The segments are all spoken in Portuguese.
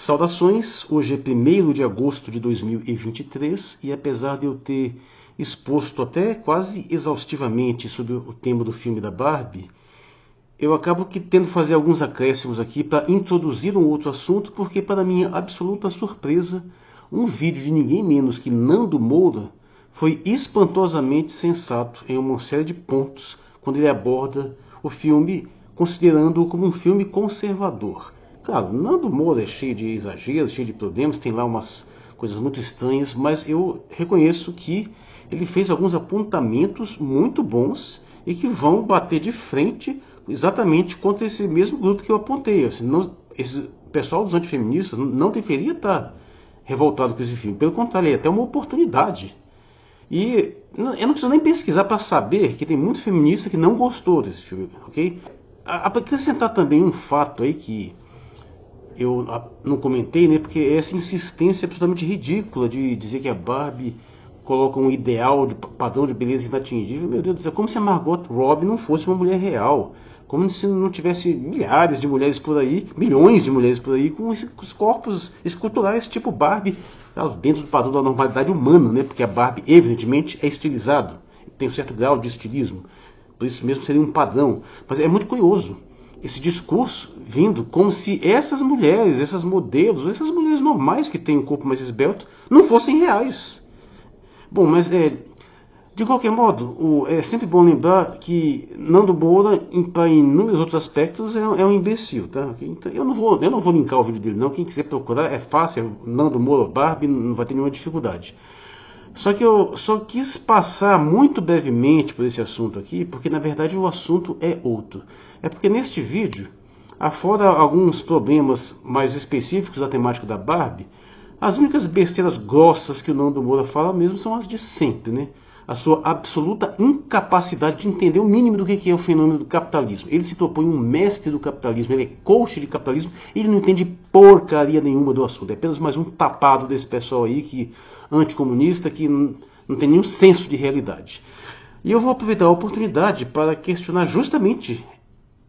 Saudações, hoje é 1º de agosto de 2023 e apesar de eu ter exposto até quase exaustivamente sobre o tema do filme da Barbie, eu acabo que tendo que fazer alguns acréscimos aqui para introduzir um outro assunto, porque para minha absoluta surpresa, um vídeo de ninguém menos que Nando Moura foi espantosamente sensato em uma série de pontos quando ele aborda o filme considerando-o como um filme conservador. Claro, Nando Moura é cheio de exageros, cheio de problemas, tem lá umas coisas muito estranhas, mas eu reconheço que ele fez alguns apontamentos muito bons e que vão bater de frente exatamente contra esse mesmo grupo que eu apontei. Assim, esse pessoal dos antifeministas não deveria estar revoltado com esse filme, pelo contrário, é até uma oportunidade. E eu não preciso nem pesquisar para saber que tem muito feminista que não gostou desse filme, ok? Para acrescentar também um fato aí que eu não comentei, né, porque essa insistência absolutamente ridícula de dizer que a Barbie coloca um ideal de padrão de beleza inatingível. Meu Deus do céu, como se a Margot Robbie não fosse uma mulher real, como se não tivesse milhares de mulheres por aí, milhões de mulheres por aí com os corpos esculturais tipo Barbie, dentro do padrão da normalidade humana, né, porque a Barbie evidentemente é estilizado, tem um certo grau de estilismo, por isso mesmo seria um padrão. Mas é muito curioso esse discurso vindo como se essas mulheres, essas modelos, essas mulheres normais que têm um corpo mais esbelto, não fossem reais. Bom, mas de qualquer modo, é sempre bom lembrar que Nando Moura, em inúmeros outros aspectos, é um imbecil, tá? Então, eu não vou linkar o vídeo dele, não. Quem quiser procurar, é fácil, Nando Moura Barbie, não vai ter nenhuma dificuldade. Só que eu só quis passar muito brevemente por esse assunto aqui, porque na verdade o assunto é outro. É porque neste vídeo, afora alguns problemas mais específicos da temática da Barbie, as únicas besteiras grossas que o Nando Moura fala mesmo são as de sempre, né? A sua absoluta incapacidade de entender o mínimo do que é o fenômeno do capitalismo. Ele se propõe um mestre do capitalismo, ele é coach de capitalismo, e ele não entende porcaria nenhuma do assunto. É apenas mais um tapado desse pessoal aí, anticomunista, que não tem nenhum senso de realidade. E eu vou aproveitar a oportunidade para questionar justamente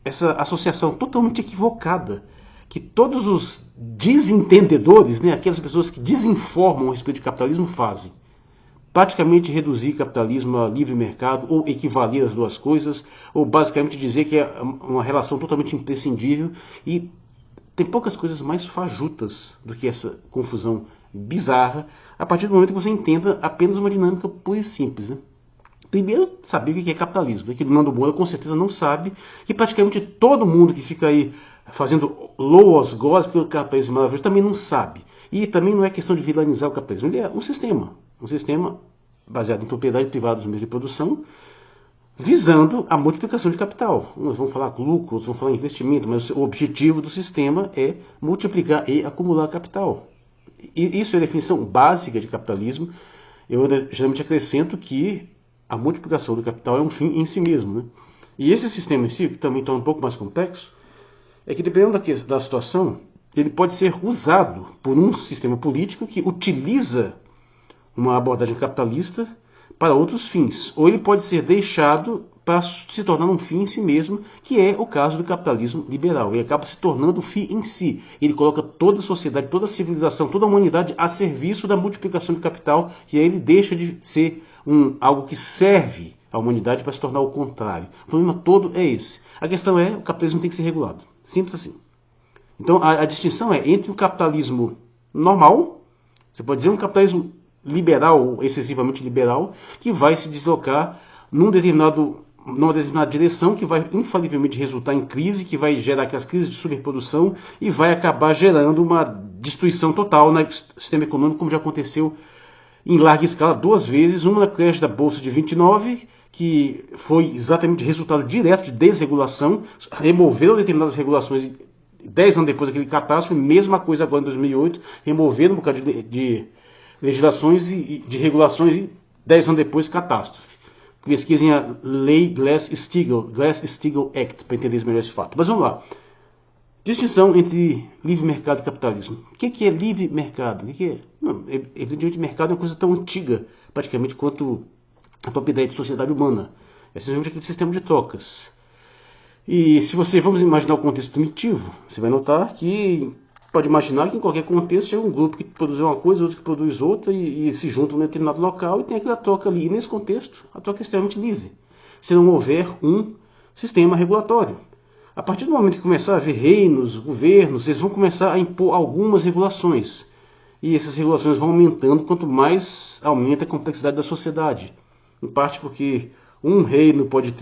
essa associação totalmente equivocada que todos os desentendedores, né, aquelas pessoas que desinformam a respeito de capitalismo, fazem. Praticamente reduzir capitalismo a livre mercado, ou equivaler as duas coisas, ou basicamente dizer que é uma relação totalmente imprescindível, e tem poucas coisas mais fajutas do que essa confusão bizarra, a partir do momento que você entenda apenas uma dinâmica pura e simples, né? Primeiro, saber o que é capitalismo, que o Nando Moura com certeza não sabe, e praticamente todo mundo que fica aí fazendo loas glórias pelo capitalismo maravilhoso também não sabe. E também não é questão de vilanizar o capitalismo, ele é um sistema baseado em propriedade privada dos meios de produção, visando a multiplicação de capital. Uns vão falar lucro, outros vão falar investimento, mas o objetivo do sistema é multiplicar e acumular capital. E isso é a definição básica de capitalismo. Eu geralmente acrescento que a multiplicação do capital é um fim em si mesmo, né? E esse sistema em si, que também torna um pouco mais complexo, é que dependendo da situação, ele pode ser usado por um sistema político que utiliza uma abordagem capitalista para outros fins, ou ele pode ser deixado para se tornar um fim em si mesmo, que é o caso do capitalismo liberal. Ele acaba se tornando o fim em si. Ele coloca toda a sociedade, toda a civilização, toda a humanidade a serviço da multiplicação de capital, e aí ele deixa de ser algo que serve à humanidade para se tornar o contrário. O problema todo é esse. A questão é, o capitalismo tem que ser regulado. Simples assim. Então a distinção é entre o capitalismo normal, você pode dizer um capitalismo liberal, ou excessivamente liberal, que vai se deslocar numa determinada direção, que vai infalivelmente resultar em crise, que vai gerar aquelas crises de superprodução e vai acabar gerando uma destruição total no sistema econômico, como já aconteceu em larga escala 2 vezes, uma na crash da Bolsa de 29, que foi exatamente resultado direto de desregulação, removeram determinadas regulações 10 anos depois daquele catástrofe, mesma coisa agora em 2008, removeram um bocado de legislações e de regulações e 10 anos depois, catástrofe. Pesquisem a Lei Glass-Steagall Act, para entender melhor esse fato. Mas vamos lá. Distinção entre livre mercado e capitalismo. O que é livre mercado? O que é? Não, evidentemente, mercado é uma coisa tão antiga, praticamente, quanto a própria ideia de sociedade humana. É simplesmente aquele sistema de trocas. E se vamos imaginar o contexto primitivo, você vai notar que Pode imaginar que em qualquer contexto chega um grupo que produz uma coisa, outro que produz outra, e se juntam em determinado local e tem aquela troca ali. E nesse contexto, a troca é extremamente livre, se não houver um sistema regulatório. A partir do momento que começar a haver reinos, governos, eles vão começar a impor algumas regulações. E essas regulações vão aumentando quanto mais aumenta a complexidade da sociedade. Em parte porque um reino pode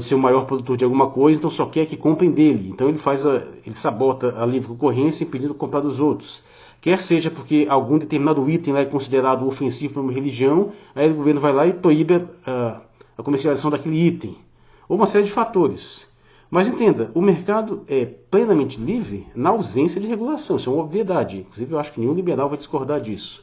ser o maior produtor de alguma coisa, então só quer que comprem dele. Então ele sabota a livre concorrência, impedindo comprar dos outros. Quer seja porque algum determinado item lá é considerado ofensivo para uma religião, aí o governo vai lá e proíbe a comercialização daquele item. Ou uma série de fatores. Mas entenda, o mercado é plenamente livre na ausência de regulação. Isso é uma obviedade. Inclusive, eu acho que nenhum liberal vai discordar disso.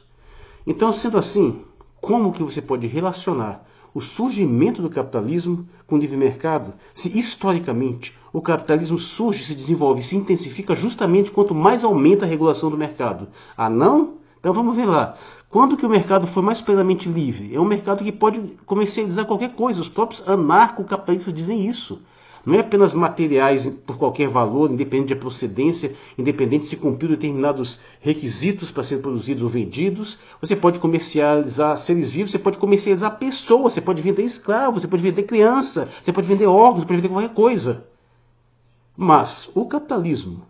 Então, sendo assim, como que você pode relacionar o surgimento do capitalismo com o livre mercado, se historicamente o capitalismo surge, se desenvolve, se intensifica justamente quanto mais aumenta a regulação do mercado? Ah, não? Então vamos ver lá. Quando que o mercado foi mais plenamente livre? É um mercado que pode comercializar qualquer coisa. Os próprios anarcocapitalistas dizem isso. Não é apenas materiais por qualquer valor, independente da procedência, independente se cumpriu determinados requisitos para serem produzidos ou vendidos. Você pode comercializar seres vivos, você pode comercializar pessoas, você pode vender escravos, você pode vender criança, você pode vender órgãos, você pode vender qualquer coisa. Mas o capitalismo,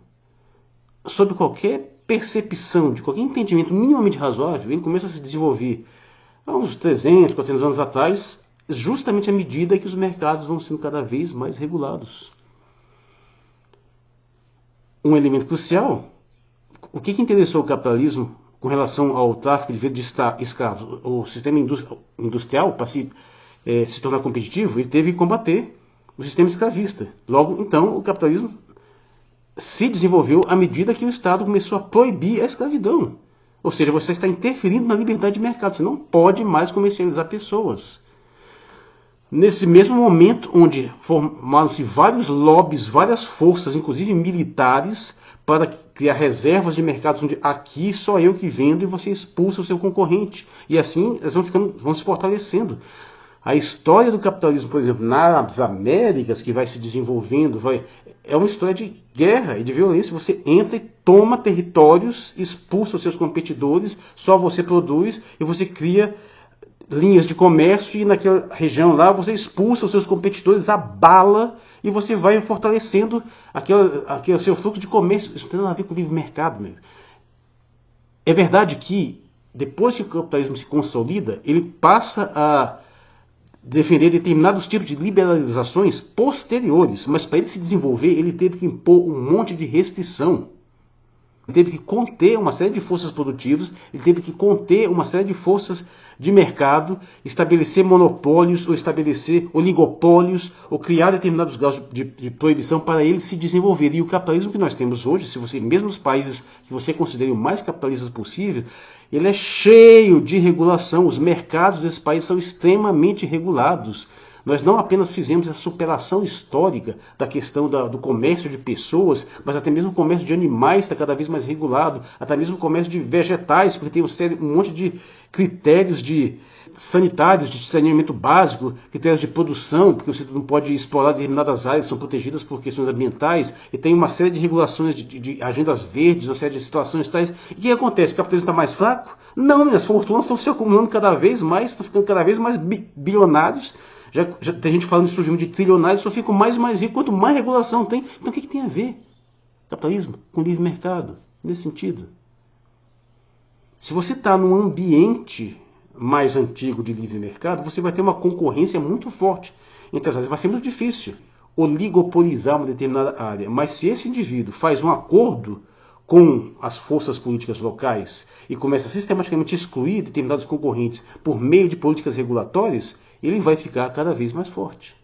sob qualquer percepção, de qualquer entendimento minimamente razoável, ele começa a se desenvolver há uns 300, 400 anos atrás, justamente à medida que os mercados vão sendo cada vez mais regulados. Um elemento crucial, o que interessou o capitalismo com relação ao tráfico de escravos? O sistema industrial, para se tornar competitivo, ele teve que combater o sistema escravista. Logo, então, o capitalismo se desenvolveu à medida que o Estado começou a proibir a escravidão. Ou seja, você está interferindo na liberdade de mercado. Você não pode mais comercializar pessoas. Nesse mesmo momento, onde formaram-se vários lobbies, várias forças, inclusive militares, para criar reservas de mercados onde aqui só eu que vendo e você expulsa o seu concorrente. E assim eles vão se fortalecendo. A história do capitalismo, por exemplo, nas Américas, que vai se desenvolvendo, é uma história de guerra e de violência. Você entra e toma territórios, expulsa os seus competidores, só você produz e você cria linhas de comércio e naquela região lá você expulsa os seus competidores, abala e você vai fortalecendo aquele seu fluxo de comércio. Isso não tem nada a ver com o livre mercado. Meu. É verdade que depois que o capitalismo se consolida, ele passa a defender determinados tipos de liberalizações posteriores, mas para ele se desenvolver, ele teve que impor um monte de restrição. Ele teve que conter uma série de forças produtivas, ele teve que conter uma série de forças de mercado, estabelecer monopólios, ou estabelecer oligopólios, ou criar determinados graus de proibição para ele se desenvolver. E o capitalismo que nós temos hoje, se você, mesmo os países que você considere o mais capitalistas possível, ele é cheio de regulação. Os mercados desse país são extremamente regulados. Nós não apenas fizemos a superação histórica da questão do comércio de pessoas, mas até mesmo o comércio de animais está cada vez mais regulado, até mesmo o comércio de vegetais, porque tem um monte de critérios sanitários, de saneamento básico, critérios de produção, porque você não pode explorar determinadas áreas que são protegidas por questões ambientais, e tem uma série de regulações de agendas verdes, uma série de situações tais. E o que acontece? O capitalismo está mais fraco? Não, as fortunas estão se acumulando cada vez mais, estão ficando cada vez mais bilionários. Já tem gente falando de surgimento de trilionários, só ficam mais e mais ricos, quanto mais regulação tem. Então o que tem a ver capitalismo com livre mercado? Nesse sentido. Se você está num ambiente mais antigo de livre mercado, você vai ter uma concorrência muito forte entre as áreas. Vai ser muito difícil oligopolizar uma determinada área. Mas se esse indivíduo faz um acordo com as forças políticas locais e começa a sistematicamente excluir determinados concorrentes por meio de políticas regulatórias, ele vai ficar cada vez mais forte.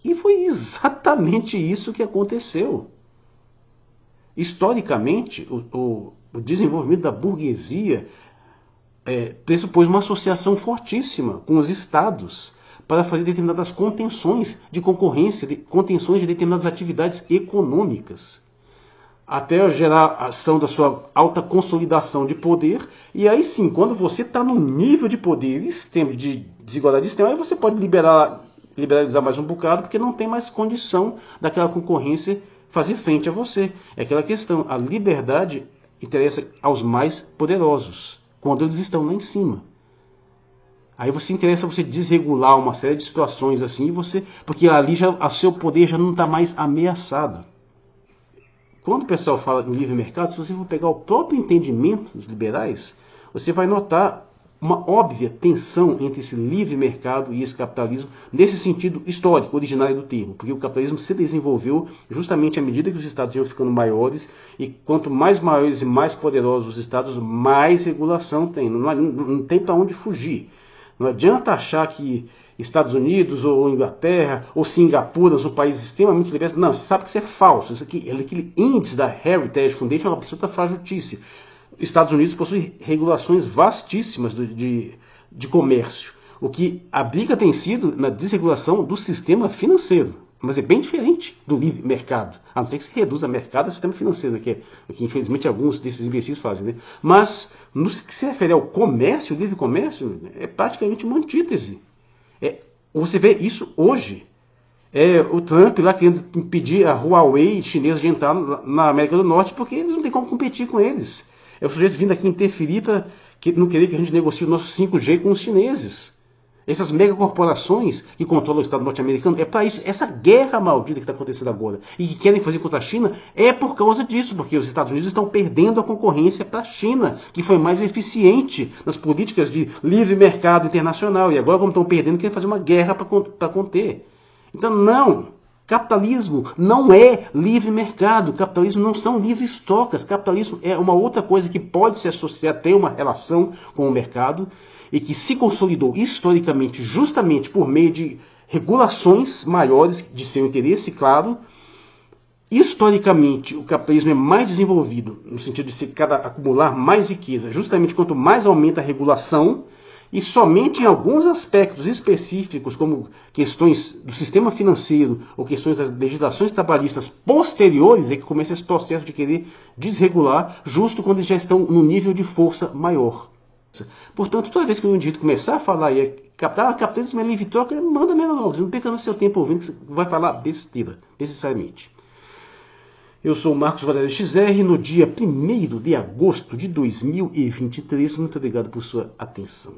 E foi exatamente isso que aconteceu. Historicamente, o desenvolvimento da burguesia pressupôs uma associação fortíssima com os estados para fazer determinadas contenções de concorrência, contenções de determinadas atividades econômicas, até a geração da sua alta consolidação de poder. E aí sim, quando você está num nível de poder extremo, de desigualdade extrema, aí você pode liberalizar mais um bocado, porque não tem mais condição daquela concorrência fazer frente a você. É aquela questão, a liberdade interessa aos mais poderosos, quando eles estão lá em cima. Aí você interessa você desregular uma série de situações assim, porque ali o seu poder já não está mais ameaçado. Quando o pessoal fala em livre mercado, se você for pegar o próprio entendimento dos liberais, você vai notar uma óbvia tensão entre esse livre mercado e esse capitalismo, nesse sentido histórico, originário do termo, porque o capitalismo se desenvolveu justamente à medida que os estados iam ficando maiores, e quanto mais maiores e mais poderosos os estados, mais regulação tem, não tem para onde fugir. Não adianta achar que Estados Unidos, ou Inglaterra, ou Singapura são países extremamente liberais. Não, você sabe que isso é falso. Isso aqui, aquele índice da Heritage Foundation é uma absoluta fragilícia. Estados Unidos possui regulações vastíssimas de comércio. O que a briga tem sido na desregulação do sistema financeiro. Mas é bem diferente do livre mercado. A não ser que se reduza o mercado ao sistema financeiro, né, que infelizmente alguns desses imbecis fazem. Né? Mas no que se refere ao comércio, o livre comércio, é praticamente uma antítese. Você vê isso hoje. O Trump lá querendo impedir a Huawei chinesa de entrar na América do Norte porque eles não têm como competir com eles. É o sujeito vindo aqui interferir para não querer que a gente negocie o nosso 5G com os chineses. Essas megacorporações que controlam o Estado norte-americano, é para isso. Essa guerra maldita que está acontecendo agora e que querem fazer contra a China é por causa disso, porque os Estados Unidos estão perdendo a concorrência para a China, que foi mais eficiente nas políticas de livre mercado internacional. E agora, como estão perdendo, querem fazer uma guerra para conter. Então, não. Capitalismo não é livre mercado, capitalismo não são livres trocas, capitalismo é uma outra coisa que pode se associar, ter uma relação com o mercado, e que se consolidou historicamente justamente por meio de regulações maiores de seu interesse, claro. Historicamente, o capitalismo é mais desenvolvido no sentido de se acumular mais riqueza, justamente quanto mais aumenta a regulação, e somente em alguns aspectos específicos, como questões do sistema financeiro ou questões das legislações trabalhistas posteriores, é que começa esse processo de querer desregular, justo quando eles já estão num nível de força maior. Portanto, toda vez que o indivíduo começar a falar capitalismo é livre troca, ele manda mesmo logo, não perca no seu tempo ouvindo, que você vai falar besteira, necessariamente. Eu sou o Marcos Valério XR, no dia 1º de agosto de 2023. Muito obrigado por sua atenção.